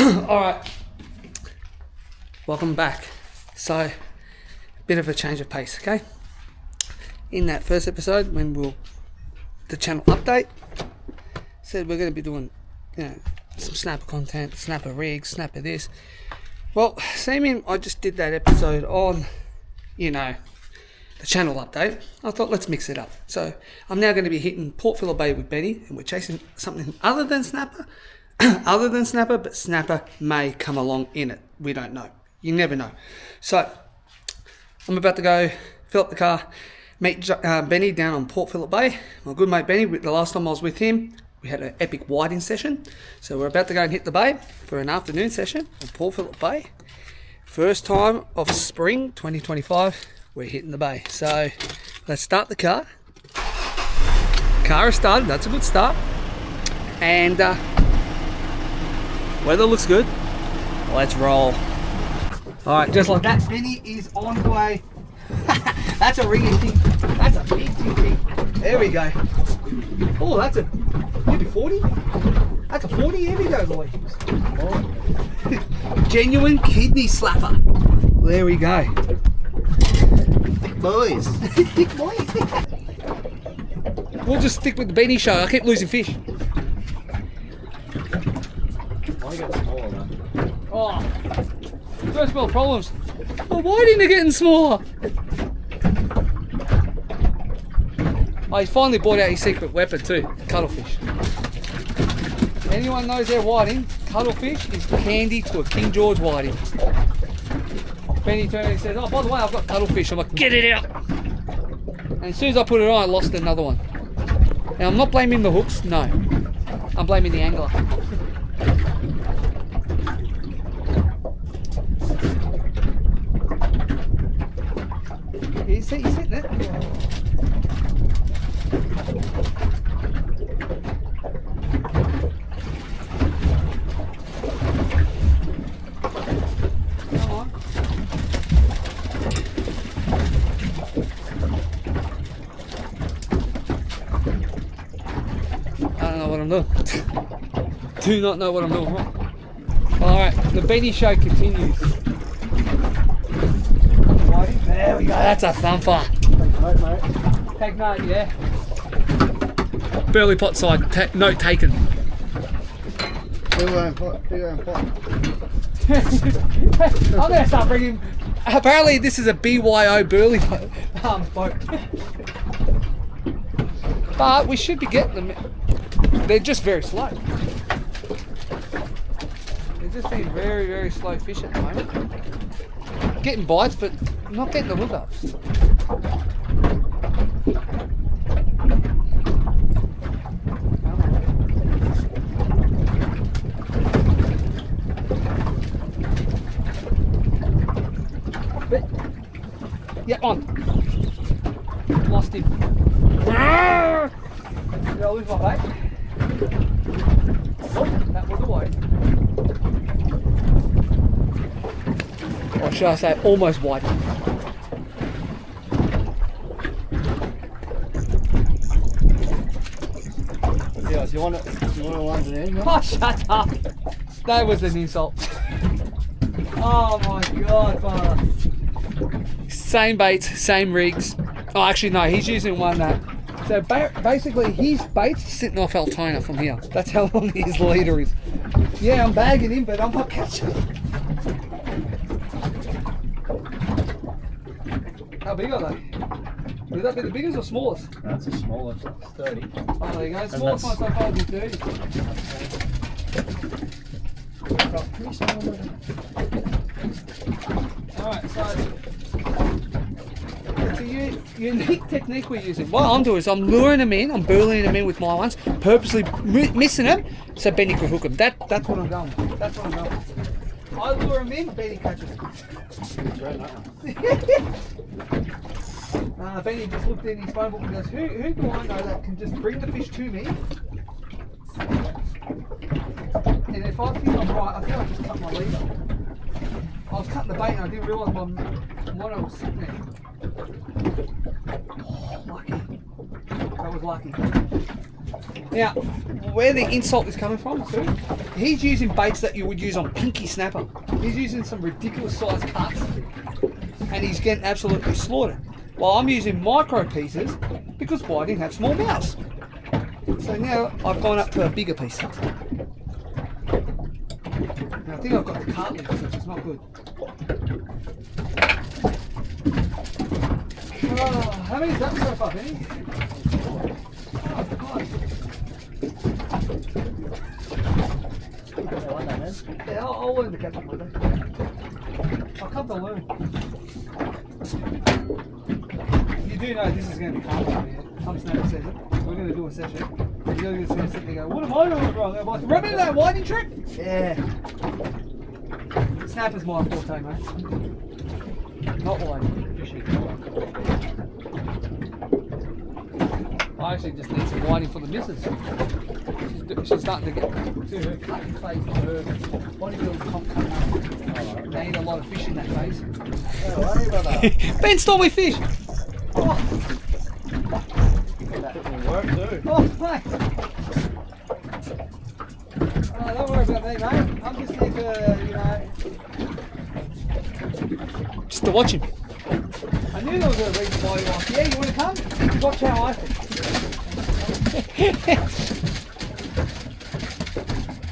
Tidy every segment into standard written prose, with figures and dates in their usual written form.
Alright, welcome back. So, bit of a change of pace, okay? In that first episode, when the channel update, said we're going to be doing, some snapper content, snapper rigs, snapper this. Well, seeming I just did that episode on, the channel update. I thought, let's mix it up. So, I'm now going to be hitting Port Phillip Bay with Benny, and we're chasing something other than snapper. But snapper may come along in it. We don't know. You never know. So, I'm about to go fill up the car, meet Benny down on Port Phillip Bay. My good mate Benny, the last time I was with him, we had an epic whiting session. So we're about to go and hit the bay for an afternoon session on Port Phillip Bay. First time of spring 2025, we're hitting the bay. So let's start the car. Car is started, that's a good start. And weather looks good. Let's roll. Alright, just like that, Benny is on the way. That's a ringing thing. That's a big thing. There we go. Oh, that's a maybe 40. That's a 40. Here we go, boy. Genuine kidney slapper. There we go. Thick boys. Thick boys. We'll just stick with the Benny show. I keep losing fish. I got smaller though. Oh, first world problems. Oh, why didn't it getting smaller? Oh, he finally brought out his secret weapon too, cuttlefish. Anyone knows their whiting, cuttlefish is candy to a King George whiting. Benny turned and says, oh, by the way, I've got cuttlefish. I'm like, get it out. And as soon as I put it on, I lost another one. And I'm not blaming the hooks, no. I'm blaming the angler. He's sitting there. Come on. I don't know what I'm doing. Do not know what I'm doing wrong. Alright, the Benny show continues. There we go, that's a thumper. Take note, mate. Take note, yeah. Burley pot side, note taken. Big old pot. I'm going to start bringing... Apparently this is a BYO Burley boat. But we should be getting them. They're just very slow. They're just being very, very slow fish at the moment. Getting bites, but not getting the hookups. Yeah, on. Lost him. Did I lose my bait? Oh, that was away. Or should I say almost white? Yeah, do you want to lunge it in? Oh, shut up! That was an insult. Oh my god, father. Same baits, same rigs. Oh, actually no, he's using one that. So basically his bait's sitting off Altona from here. That's how long his leader is. Yeah, I'm bagging him, but I'm not catching him. How big are they? Would that be the biggest or smallest? That's the smallest, 30. Oh, there you go. Smallest one so far will be 30. Pretty small. Alright, so it's a unique technique we're using. What I'm doing is I'm luring them in, I'm burling them in with my ones, purposely missing them so Benny could hook them. That's what I'm going with. That's what I'm going with. I lure them in, Benny catches them. Benny just looked in his phone book and goes, who do I know that can just bring the fish to me? And if I think I'm right, I think I just cut my lead off. I was cutting the bait and I didn't realise my mono was sitting there. Oh, lucky. That was lucky. Now, where the insult is coming from, too, he's using baits that you would use on pinky snapper. He's using some ridiculous sized cuts, and he's getting absolutely slaughtered. While I'm using micro pieces because whiting have small mouths. So now I've gone up to a bigger piece. Now I think I've got the cartilage, which is not good. Oh, how many done so far, Benny? Oh, God. Yeah, I'll learn to catch them one day. I'll come to learn. You do know this is going to be hard. Come Snapper says it. We're going to do a session. And you're just going to sit there and go, what am I doing wrong? I'm like, remember that whiting trick? Yeah. Snapper's my forte, mate. Not whiting. Fishing. I actually just need some whiting for the missus. She's starting to get to her cutting phase, to her bodybuilding comp coming up. They eat a lot of fish in that phase. Don't worry about that. Ben stole my fish! Oh, That will work too. oh mate! Oh, don't worry about me, mate. I'm just here to, just to watch him. I knew there was a reason why you asked. Yeah, you want to come? Watch how I fish.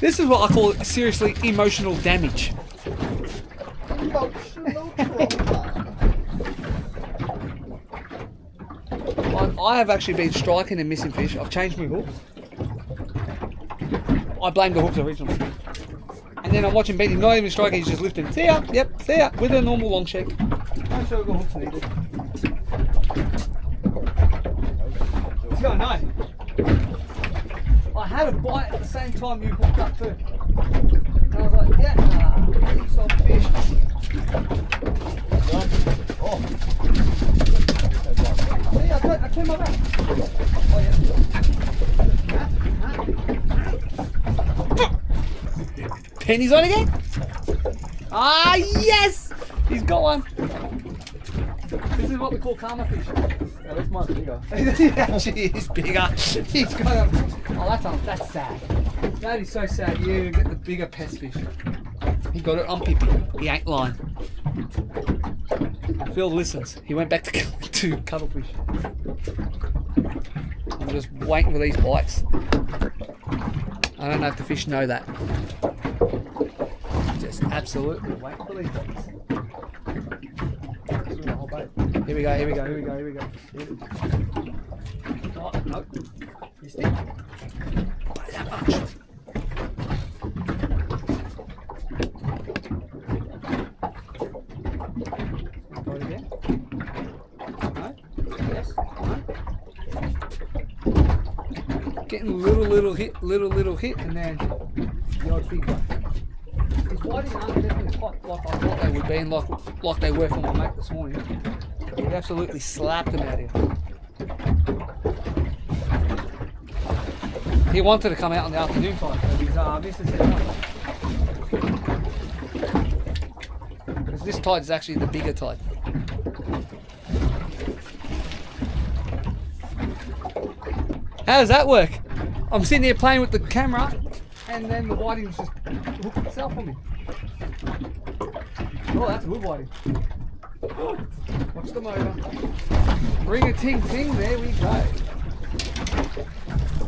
This is what I call seriously emotional damage. Emotional trauma. I have actually been striking and missing fish. I've changed my hooks. I blame the hooks originally. And then I'm watching Benny not even striking, he's just lifting. See ya, yep, see ya, with a normal long shake. No sugar hooks needed. See, I know. I had a bite at the same time you hooked up too. And I was like, yeah, heaps of fish. Oh. See, I turned my back. Oh yeah. Penny's on again? Ah, yes! He's got one. This is what we call karma fish. Yeah, this mine's bigger. He actually is bigger. He's got a... Oh, that's sad. That is so sad. You get the bigger pest fish. He got it on Pippi. He ain't lying. Phil listens. He went back to cuttlefish. I'm just waiting for these bites. I don't know if the fish know that. Just absolutely waiting for these bites. Here we go, here we go, here we go, here we go. Oh, no. Missed it. Not that much. Go it again. No? Yes? No? Getting little hit, and then the odd big one. These whiting aren't definitely hot like I thought they would be, and like they were for my mate this morning. He absolutely slapped them out here. He wanted to come out on the afternoon time, but his missus said no. Because this tide is actually the bigger tide. How does that work? I'm sitting here playing with the camera, and then the whiting's just hooked itself on me. Oh, that's a good whiting. Watch the motor. Ring a ting ting, there we go.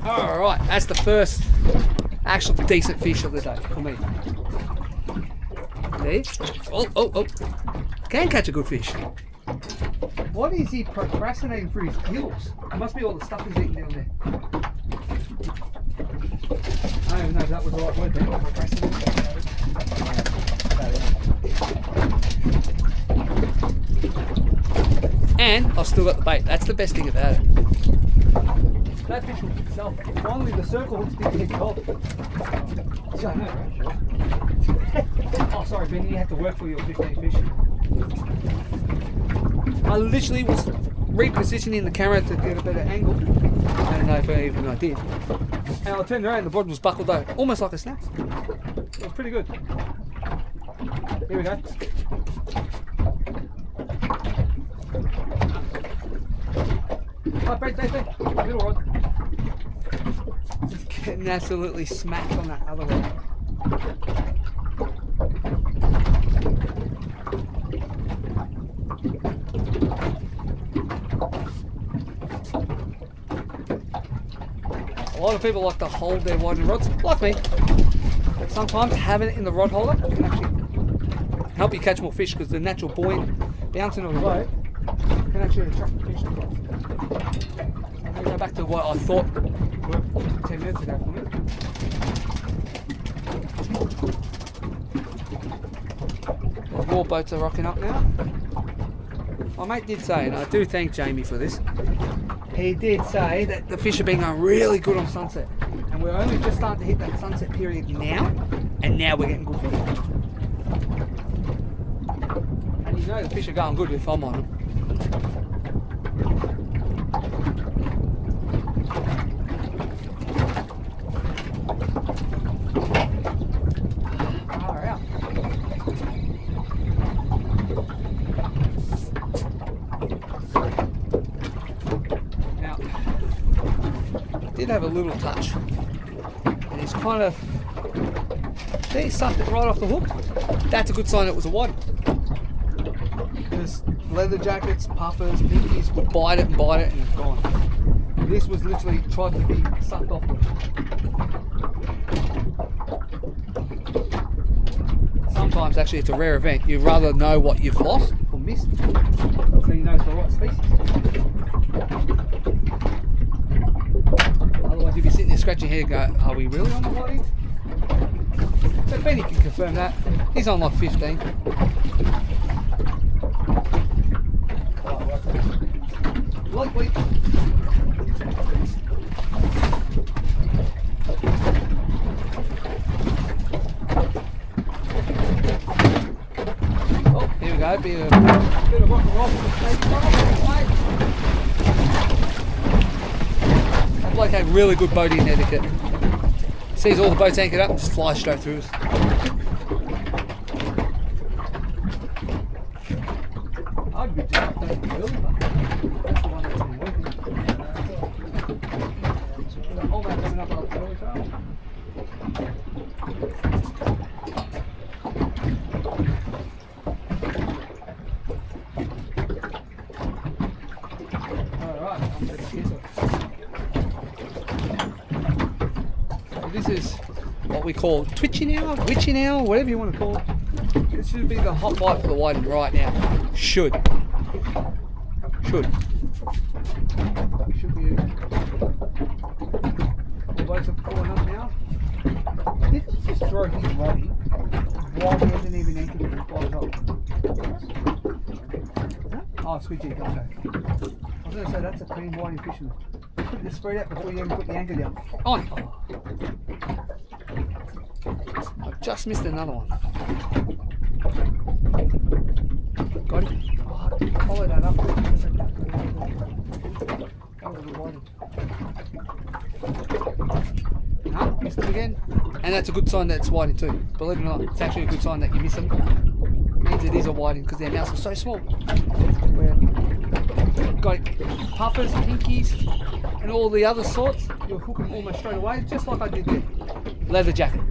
Alright, that's the first actual decent fish of the day for me. See? Oh. Can catch a good fish. What is he procrastinating for his gills? It must be all the stuff he's eating down there. I don't even know if that was the right word there. Procrastinating. And I've still got the bait. That's the best thing about it. That fish hooked itself. Finally, the circle hooks didn't hit the gold. So, I know, right? Oh, sorry, Benny, you have to work for your 15 fish. I literally was repositioning the camera to get a better angle. I don't know if even I did. And I turned around and the board was buckled out, almost like a snap. It was pretty good. Here we go. Oh, bait. Little rod. getting absolutely smacked on that other rod. A lot of people like to hold their whiting rods, like me. But sometimes having it in the rod holder can actually help you catch more fish, because the natural buoyant bouncing of the boat can actually attract the fish. So I'm going to go back to what I thought worked 10 minutes ago for me. More boats are rocking up now. My mate did say, and I do thank Jamie for this, he did say that the fish have been going really good on sunset. And we're only just starting to hit that sunset period now, and now we're getting good fish. And you know the fish are going good if I'm on them. Far out. Now, did have a little touch, and he's kind of, see, he sucked it right off the hook. That's a good sign it was a whiting. Because leather jackets, puffers, pinkies would bite it and it's gone. This was literally tried to be sucked off the hook. Sometimes actually it's a rare event. You'd rather know what you've lost or missed, so you know it's the right species. Otherwise you'd be sitting there scratching your head and go, are we really on the whiting? So Benny can confirm that. He's on like 15. Lovely. Oh, here we go. Bit of rock and roll. That bloke had really good boating etiquette. Sees all the boats anchored up and just flies straight through us. I'd be jumped on the early, but that's the one that's been working. All that coming up on the early trail. Alright, I'm going to kiss it. This is what we call twitching hour, witching hour, whatever you want to call it. This should be the hot bite for the whiting right now. Should be. The boats are pulling up now. Did he just throw his body while he hasn't even entered it and flies up? Oh, squeegee, okay. I was going to say that's a clean whiting fishing. Put the spread out before you even put the anchor down. On! Oh. I've just missed another one. Got it? Oh, follow that up. No, missed it again. And that's a good sign that it's whiting too. Believe it or not, it's actually a good sign that you miss them. It means it is a whiting because their mouths are so small. Got puffers, pinkies, and all the other sorts. You'll hook them almost straight away, just like I did there. Leather jacket.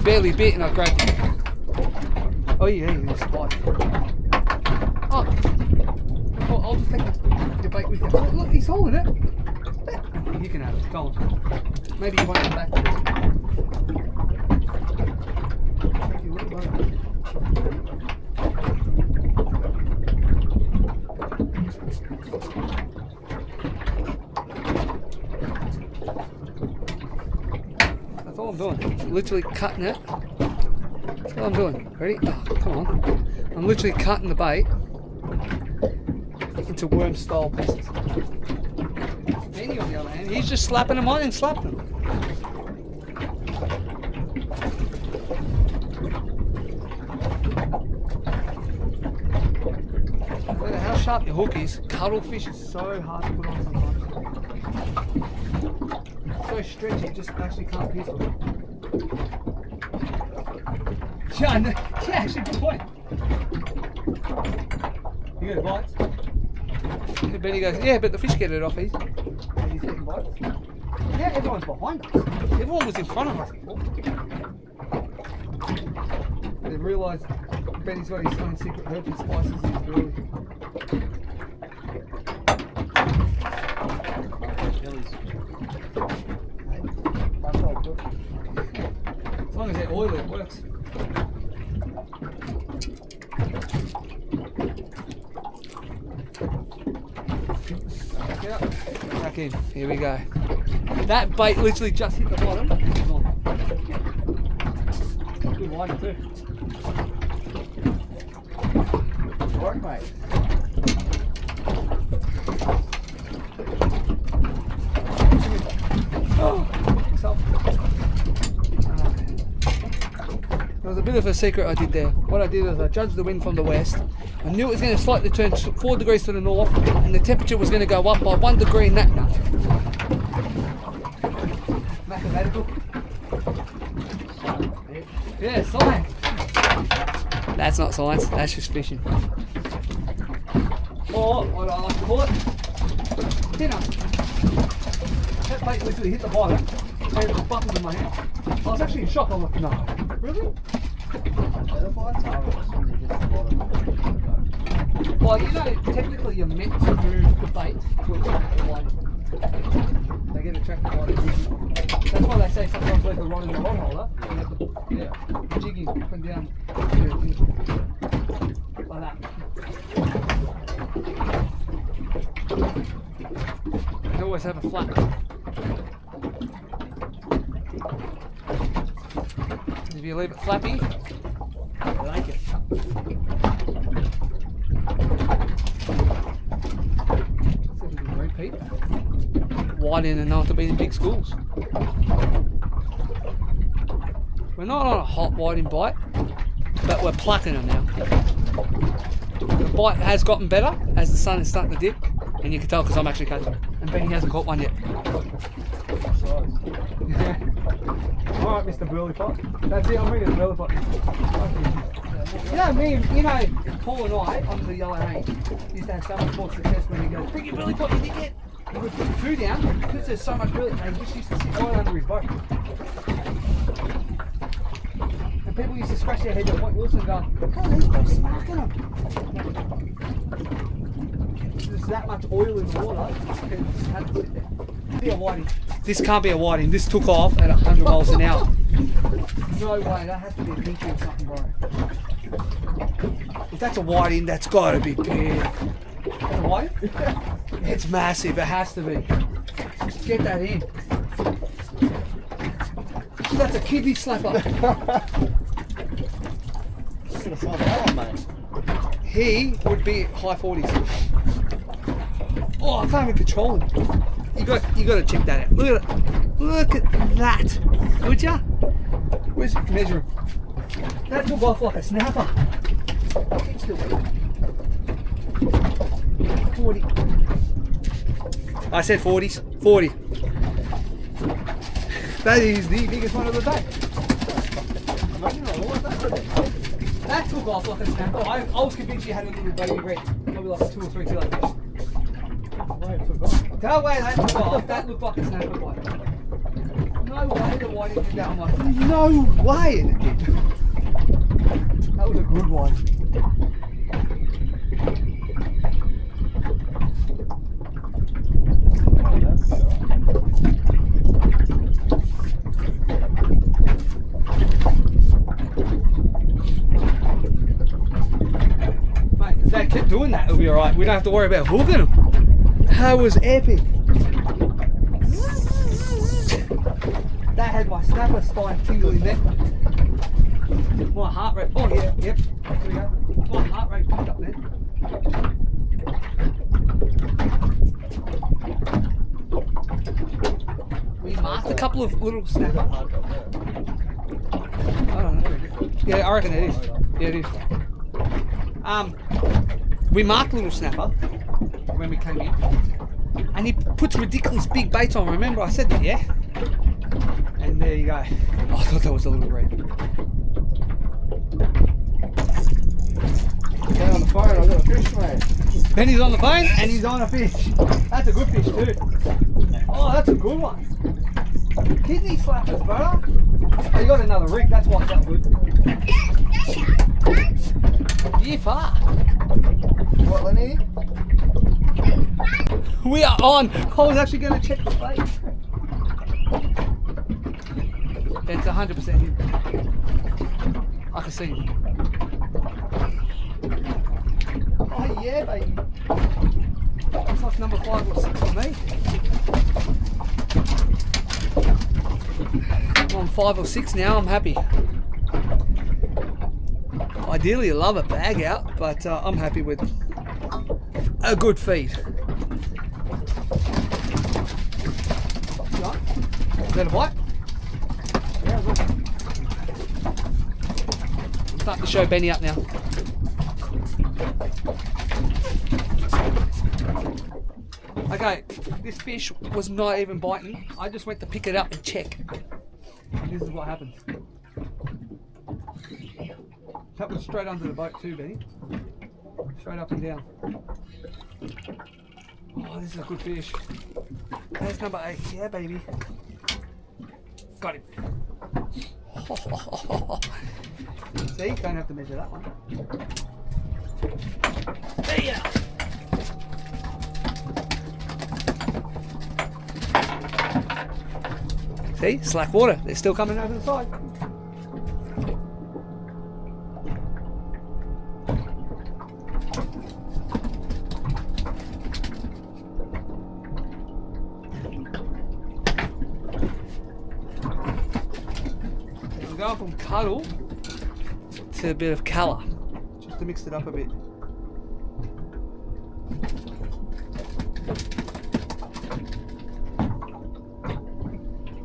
Barely bit and I grabbed it. Oh yeah, he's spotted. Oh, I'll just take the bait with you. Oh, look, he's holding it. You can have it, go on. Maybe you won't come back. Thank you, look, that's all I'm doing. Literally cutting it. That's what I'm doing. Ready? Oh, come on. I'm literally cutting the bait into worm style pieces. Benny on the other hand, he's just slapping them on and slapping them. No matter how sharp your hook is, cuttlefish is so hard to put on sometimes. So stretchy, you just actually can't pierce it. Yeah, actually good point. You got bites? And Benny goes, yeah, but the fish get it off easy. And he's getting bites. Now everyone's behind us. Everyone was in front of us before. They've realised Benny's got his own secret herbs and spices in his early. As long as they're oily, it works. Back in. Here we go. That bait literally just hit the bottom. Good line too. Work, mate. There was a bit of a secret I did there. What I did was I judged the wind from the west. I knew it was going to slightly turn 4 degrees to the north, and the temperature was going to go up by 1 degree in that night. Mathematical? Yeah, science. That's not science, that's just fishing. Or, what I like to call it, dinner. That bait literally hit the bottom, and it was buckled in my hand. I was actually in shock. I was like, no, really? Well, you know, technically you're meant to move the bait to attract the line. They get attracted by the jigging. That's why they say sometimes leave the rod in the rod holder. Yeah, jigging up and down. Like that. They always have a flap. If you leave it flappy, I like it. Repeat. Whiting enough to be in big schools. We're not on a hot whiting bite, but we're plucking them now. The bite has gotten better as the sun is starting to dip, and you can tell because I'm actually catching it. And Benny hasn't caught one yet. Alright, Mr. Burley Pot. That's it, I'm reading the Burley Pot. You know, Paul and I on the Yellow Range used to have so much more success when he goes, bring your Burley Pot, you dickhead! He would put the food down because there's so much Burley, and he just used to sit right under his boat. And people used to scratch their heads at Point Wilson and go, oh, he's got smack in him. There's that much oil in the water, it just had to sit there. Be a whiting. This can't be a whiting. This took off at 100 miles an hour. No way, that has to be a dinky or something, bro. If that's a whiting, that's got to be big. That's a whiting? It's massive, it has to be. Just get that in. That's a kidney slapper. He would be high 40s. Oh, I can't even control him. You got to check that out. Look at that. Would ya? Where's it? Measure him. That took off like a snapper. It's still 40. I said 40s. 40. That is the biggest one of the day. That took off like a snapper. I was convinced you had a little baby red. Probably like a 2 or 3 kilo fish. Tell way that took off. That looked like a snapper bite. No way the whiting did that. I'm like, no way it did. That was a good one. Mate, if they kept doing that, it'll be alright. We don't have to worry about hooking them. That was epic. That had my snapper spine tingling there. My heart rate. Oh yeah, yep. There we go. My heart rate picked up there. We marked a couple of little snapper. I don't know. Yeah, I reckon it is. Yeah, it is. We marked little snapper when we came in, and he puts ridiculous big baits on. Remember I said that, yeah? And there you go. Oh, I thought that was a little red. Get on the phone, I've got a fish, mate. Benny's on the phone and he's on a fish. That's a good fish too. Oh, that's a good one. Kidney slappers, brother. Oh, you got another rig, that's why it's that good. Year far. What, Lenny? We are on. I was actually going to check the bait. It's 100% him. I can see him. Oh yeah, baby. It's like number 5 or 6 for me. I'm on 5 or 6 now, I'm happy. Ideally I love a bag out, but I'm happy with a good feed. Is that a bite? Yeah, look. I'm starting to show Benny up now. Okay, this fish was not even biting. I just went to pick it up and check. And this is what happens. That was straight under the boat too, Benny. Straight up and down. Oh, this is a good fish. There's number 8. Yeah, baby. Got him. See, don't have to measure that one. There you go. See, slack water. They're still coming over the side. I'm going from cuddle to a bit of colour, just to mix it up a bit.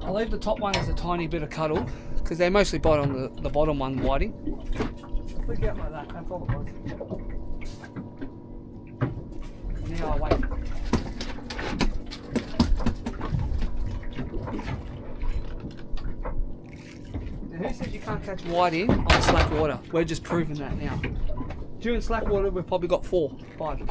I'll leave the top one as a tiny bit of cuddle because they mostly bite on the bottom one whiting. Flick out like that, that's all it was. And now I wait. Now who says you can't catch whiting on slack water? We're just proving that now. During slack water we've probably got 4, 5.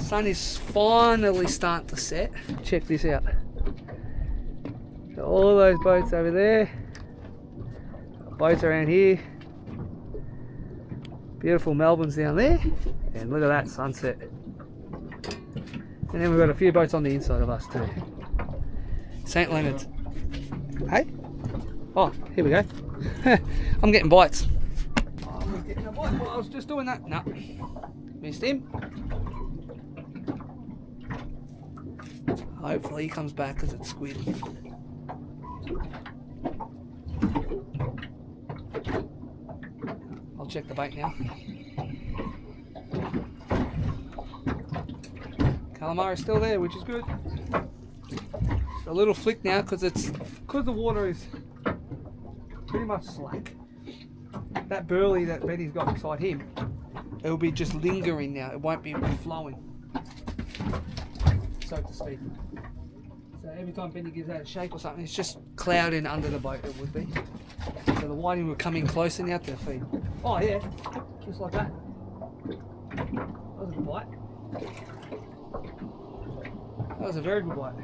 Sun is finally starting to set. Check this out. So all those boats over there, boats around here, beautiful Melbourne's down there, and look at that sunset. And then we've got a few boats on the inside of us too. St. Leonard's. Hey? Oh, here we go. I'm getting bites. Oh, I was getting a bite while I was just doing that. No, missed him. Hopefully he comes back because it's squid. I'll check the bait now. Calamari's still there, which is good. Just a little flick now because the water is pretty much slack. That burley that Betty's got beside him, it'll be just lingering now. It won't be flowing, so to speak. So every time Benny gives that a shake or something, it's just clouding under the boat, it would be. So the whiting will come in closer now to feed. Oh yeah, just like that. That was a good bite. That was a very good bite.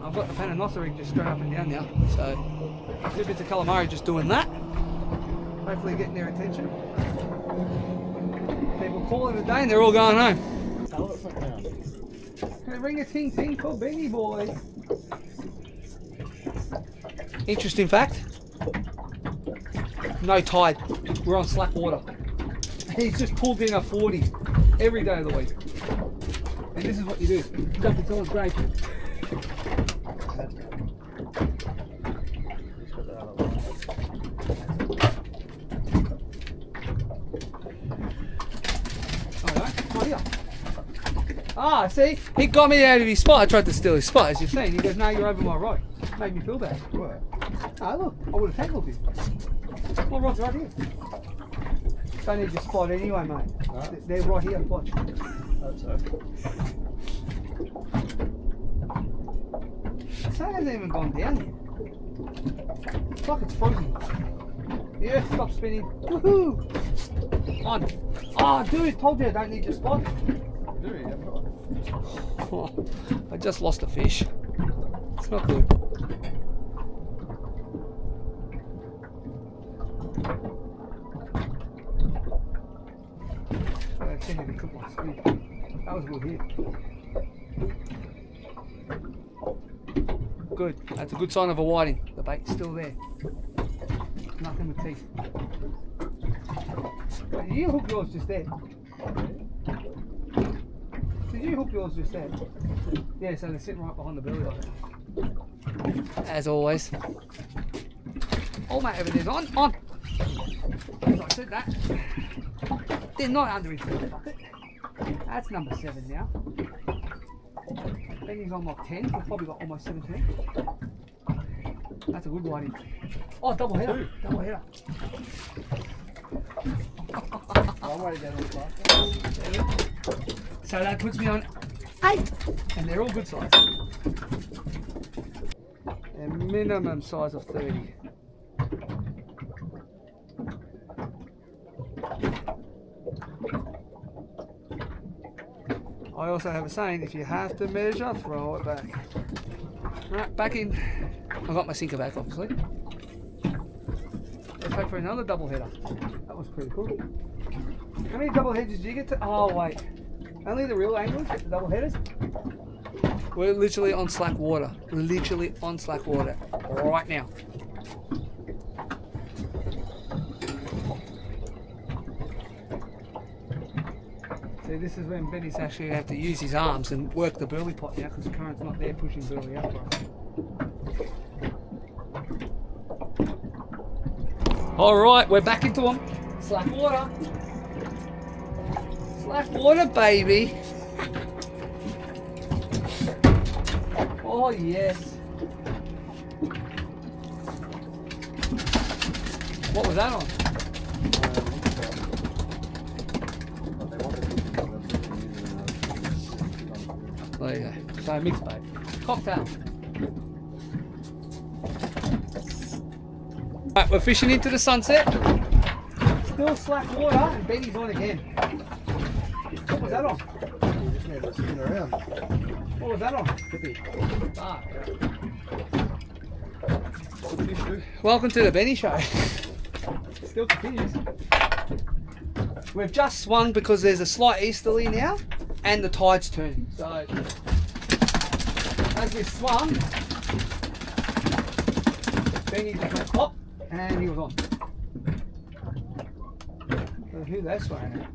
I've got the Pananossery just straight up and down now. So 2 bits of calamari just doing that. Hopefully getting their attention. People calling it a day and they're all going home. Hey, ring a ting ting for Benny boy. Interesting fact. No tide. We're on slack water. He's just pulled in a 40 every day of the week. And this is what you do. Jump in someone's grave. Ah, see? He got me out of his spot. I tried to steal his spot, as you've seen. He goes, no, you're over my rod. Made me feel bad. What? Ah, look, I would have tackled him. My rod's right here. Don't need your spot anyway, mate. No. They're right here, watch. That's okay. The sun hasn't even gone down yet. It's like it's frozen. The earth stopped spinning. Woohoo! On. Oh, dude, told you I don't need your spot. Oh, I just lost a fish. It's not good. I check if he cooked my squid. That was a good hit. Good. That's a good sign of a whiting. The bait's still there. Nothing with teeth. Did you hook yours just there? Did you hook yours just there? Yeah, so they're sitting right behind the belly like that. As always. Oh mate, over there's on! As I said that. They're not under his belly bucket. That's number 7 now. Benny's on like 10, he's probably got almost 17. That's a good whiting. Oh, double header. Double header. So that puts me on 8, and they're all good size. A minimum size of 30. I also have a saying, if you have to measure, throw it back. Right, back in. I got my sinker back, obviously. Let's hope for another double header. That was pretty cool. How many double headers did you get to? Oh, wait. Only the real anglers get the double headers? We're literally on slack water. We're literally on slack water right now. See, this is when Benny's actually going to have to use his arms and work the burley pot now because the current's not there pushing burley out for us. Alright, we're back into them. Slack water. Slack water, baby. Oh, yes. What was that on? There you go. So mixed bait. Cocktail. Right, we're fishing into the sunset. Still slack water and Benny's on again. What was that on? You just need to spin around. What was that on? Welcome to the Benny Show. Still continues. We've just swung because there's a slight easterly now and the tide's turning. So as we swung, Benny just went pop and he was on. So who they're swaying at?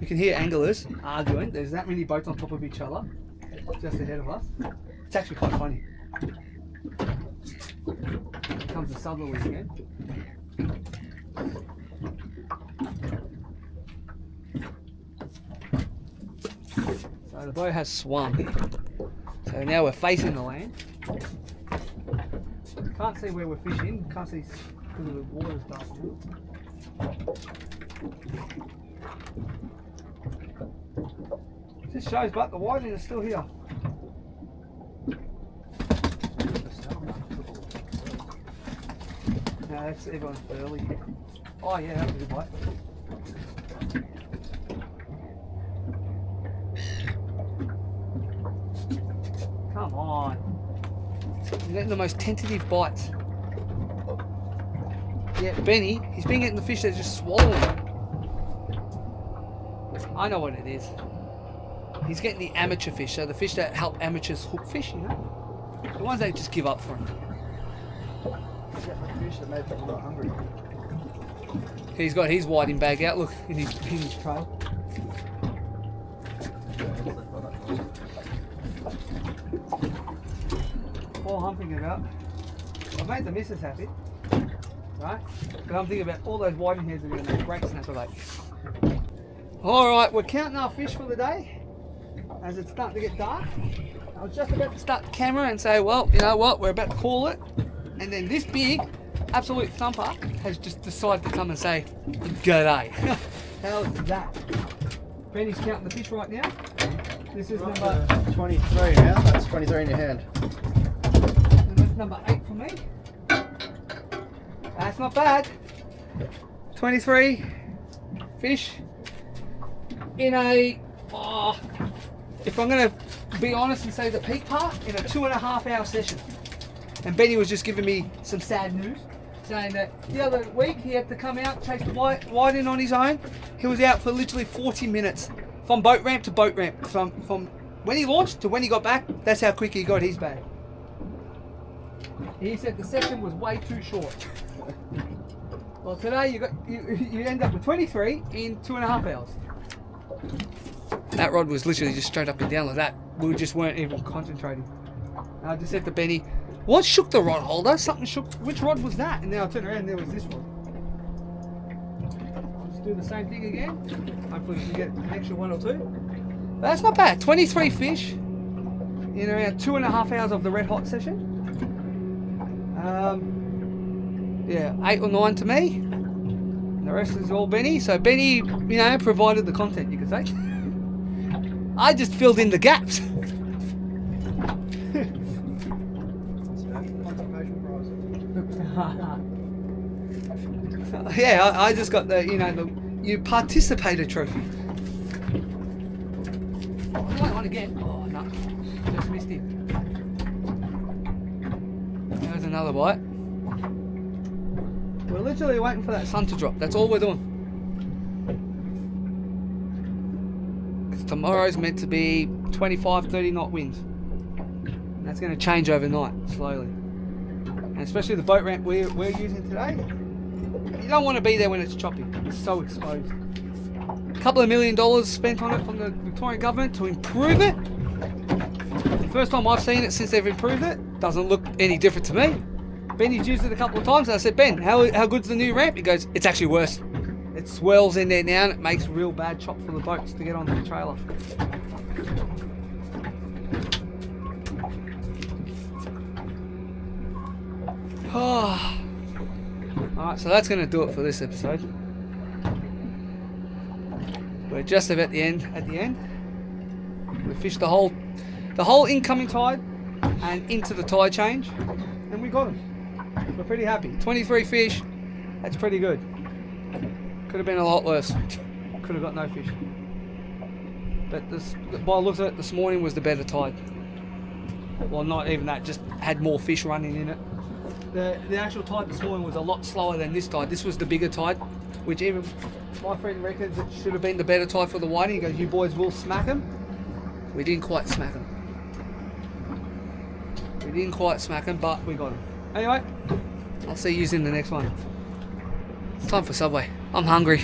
You can hear anglers arguing. There's that many boats on top of each other just ahead of us. It's actually quite funny. Here comes the southerly again. So the boat has swum. So now we're facing the land. Can't see where we're fishing. Can't see because the water's dark. This shows, but the whiting is still here. No, that's everyone's early. Oh yeah, that was a good bite. Come on. He's getting the most tentative bites. Yeah, Benny, he's been getting the fish that just swallow him. I know what it is. He's getting the amateur fish, so the fish that help amateurs hook fish, you know? The ones that just give up for him. He's getting the fish that made them not hungry. He's got his whiting bag out, look, in his trail. All I'm thinking about, I've made the missus happy, right? But I'm thinking about all those whiting heads that are going to make great snapper bait. Alright, we're counting our fish for the day, as it's starting to get dark. I was just about to start the camera and say, well, you know what, we're about to call it. And then this big, absolute thumper has just decided to come and say, g'day. How's that? Benny's counting the fish right now. This is Right, number 23 now. That's 23 in your hand. and that's number 8 for me. That's not bad. 23 fish in a, if I'm going to be honest and say the peak part, in a 2.5 hour session. And Benny was just giving me some sad news, saying that the other week he had to come out, chase the white in on his own. He was out for literally 40 minutes. From boat ramp to boat ramp. From when he launched to when he got back, that's how quick he got his bag. He said the session was way too short. Well, today you end up with 23 in 2.5 hours. That rod was literally just straight up and down like that. We just weren't even concentrating. I just said to Benny, what shook the rod holder? Something shook. Which rod was that? And then I turned around and there was this rod. Let's do the same thing again. Hopefully we can get an extra 1 or 2. But that's not bad. 23 fish in around 2.5 hours of the red hot session. Yeah, 8 or 9 to me. And the rest is all Benny. So Benny, you know, provided the content, you could say. I just filled in the gaps. Yeah, I just got the, you know, you participated trophy. Oh, on again. Oh no, just missed him. There's another bite. We're literally waiting for that sun to drop. That's all we're doing. Because tomorrow's meant to be 25, 30 knot winds. And that's going to change overnight, slowly. And especially the boat ramp we're using today. You don't want to be there when it's choppy. It's so exposed. A couple of $1 million spent on it from the Victorian government to improve it. The first time I've seen it since they've improved it. Doesn't look any different to me. Benny's used it a couple of times and I said, Ben, how good's the new ramp? He goes, it's actually worse. It swells in there now and it makes real bad chop for the boats to get onto the trailer. Oh. Alright, so that's going to do it for this episode. We're just about at the end. We fished the whole incoming tide and into the tide change and we got them. We're pretty happy. 23 fish, that's pretty good. Could have been a lot worse. Could have got no fish. But this, by the looks of it, this morning was the better tide. Well, not even that, just had more fish running in it. The actual tide this morning was a lot slower than this tide. This was the bigger tide, which even my friend reckons it should have been the better tide for the whiting. He goes, you boys will smack them. We didn't quite smack them. But we got them. Anyway, I'll see you in the next one. It's time for Subway. I'm hungry.